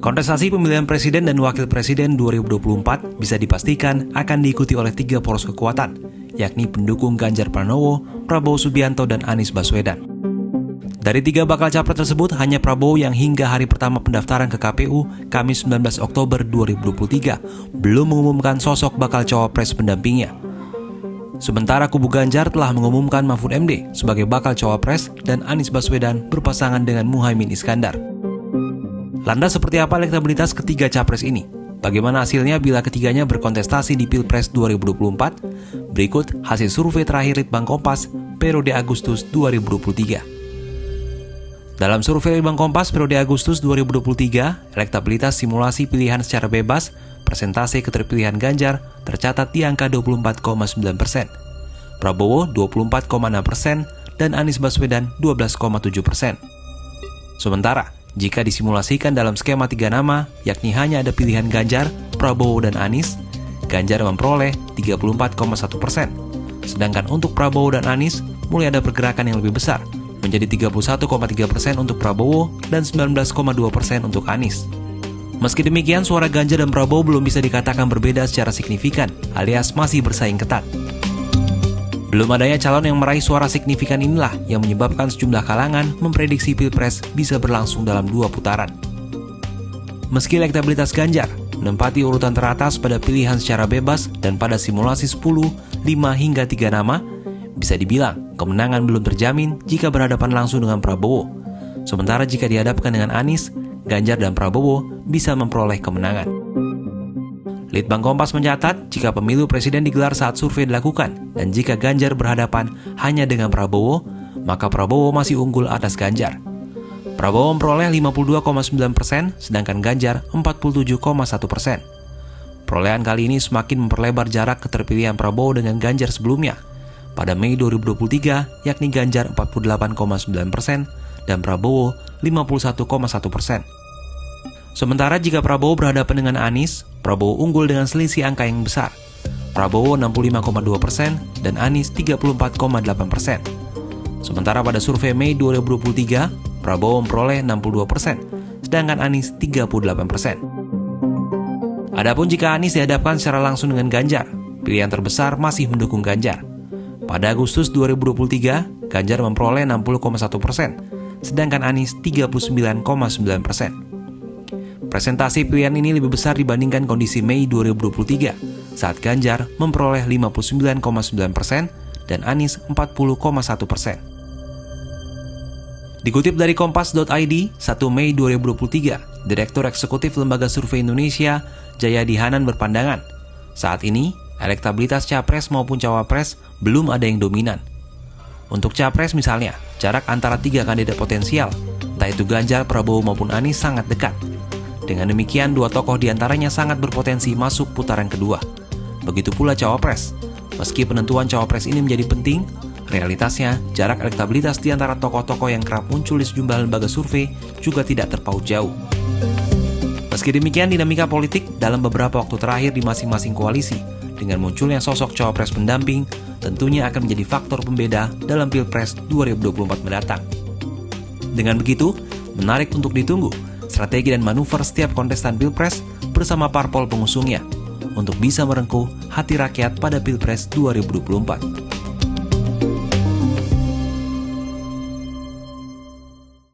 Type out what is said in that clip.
Kontestasi pemilihan presiden dan wakil presiden 2024 bisa dipastikan akan diikuti oleh 3 poros kekuatan, yakni pendukung Ganjar Pranowo, Prabowo Subianto, dan Anies Baswedan. Dari 3 bakal capres tersebut, hanya Prabowo yang hingga hari pertama pendaftaran ke KPU, Kamis 19 Oktober 2023, belum mengumumkan sosok bakal cawapres pendampingnya. Sementara kubu Ganjar telah mengumumkan Mahfud MD sebagai bakal cawapres dan Anies Baswedan berpasangan dengan Muhaimin Iskandar. Lantas seperti apa elektabilitas ketiga capres ini? Bagaimana hasilnya bila ketiganya berkontestasi di Pilpres 2024? Berikut hasil survei terakhir Litbang Kompas periode Agustus 2023. Dalam survei Litbang Kompas periode Agustus 2023, elektabilitas simulasi pilihan secara bebas, persentase keterpilihan Ganjar tercatat di angka 24,9%, Prabowo 24,6%, dan Anies Baswedan 12,7%. Sementara, jika disimulasikan dalam skema 3 nama, yakni hanya ada pilihan Ganjar, Prabowo, dan Anies, Ganjar memperoleh 34,1%, sedangkan untuk Prabowo dan Anies mulai ada pergerakan yang lebih besar, menjadi 31,3% untuk Prabowo dan 19,2% untuk Anies. Meski demikian, suara Ganjar dan Prabowo belum bisa dikatakan berbeda secara signifikan, alias masih bersaing ketat. Belum adanya calon yang meraih suara signifikan inilah yang menyebabkan sejumlah kalangan memprediksi Pilpres bisa berlangsung dalam 2 putaran. Meski elektabilitas Ganjar menempati urutan teratas pada pilihan secara bebas dan pada simulasi 10, 5, hingga 3 nama, bisa dibilang kemenangan belum terjamin jika berhadapan langsung dengan Prabowo. Sementara jika dihadapkan dengan Anies, Ganjar dan Prabowo bisa memperoleh kemenangan. Litbang Kompas mencatat jika pemilu presiden digelar saat survei dilakukan dan jika Ganjar berhadapan hanya dengan Prabowo, maka Prabowo masih unggul atas Ganjar. Prabowo memperoleh 52,9%, sedangkan Ganjar 47,1%. Perolehan kali ini semakin memperlebar jarak keterpilihan Prabowo dengan Ganjar sebelumnya. Pada Mei 2023, yakni Ganjar 48,9% dan Prabowo 51,1%. Sementara jika Prabowo berhadapan dengan Anies, Prabowo unggul dengan selisih angka yang besar. Prabowo 65,2% dan Anies 34,8%. Sementara pada survei Mei 2023, Prabowo memperoleh 62%, sedangkan Anies 38%. Adapun jika Anies dihadapkan secara langsung dengan Ganjar, pilihan terbesar masih mendukung Ganjar. Pada Agustus 2023, Ganjar memperoleh 60,1%, sedangkan Anies 39,9%. Presentasi pilihan ini lebih besar dibandingkan kondisi Mei 2023, saat Ganjar memperoleh 59,9% dan Anies 40,1%. Dikutip dari Kompas.id, 1 Mei 2023, Direktur Eksekutif Lembaga Survei Indonesia, Jayadi Hanan berpandangan, saat ini, elektabilitas capres maupun cawapres belum ada yang dominan. Untuk capres misalnya, jarak antara 3 kandidat potensial, entah itu Ganjar, Prabowo maupun Anies sangat dekat. Dengan demikian, 2 tokoh diantaranya sangat berpotensi masuk putaran kedua. Begitu pula cawapres. Meski penentuan cawapres ini menjadi penting, realitasnya jarak elektabilitas di antara tokoh-tokoh yang kerap muncul di sejumlah lembaga survei juga tidak terpaut jauh. Meski demikian, dinamika politik dalam beberapa waktu terakhir di masing-masing koalisi dengan munculnya sosok cawapres pendamping tentunya akan menjadi faktor pembeda dalam Pilpres 2024 mendatang. Dengan begitu, menarik untuk ditunggu strategi dan manuver setiap kontestan Pilpres bersama parpol pengusungnya untuk bisa merengkuh hati rakyat pada Pilpres 2024.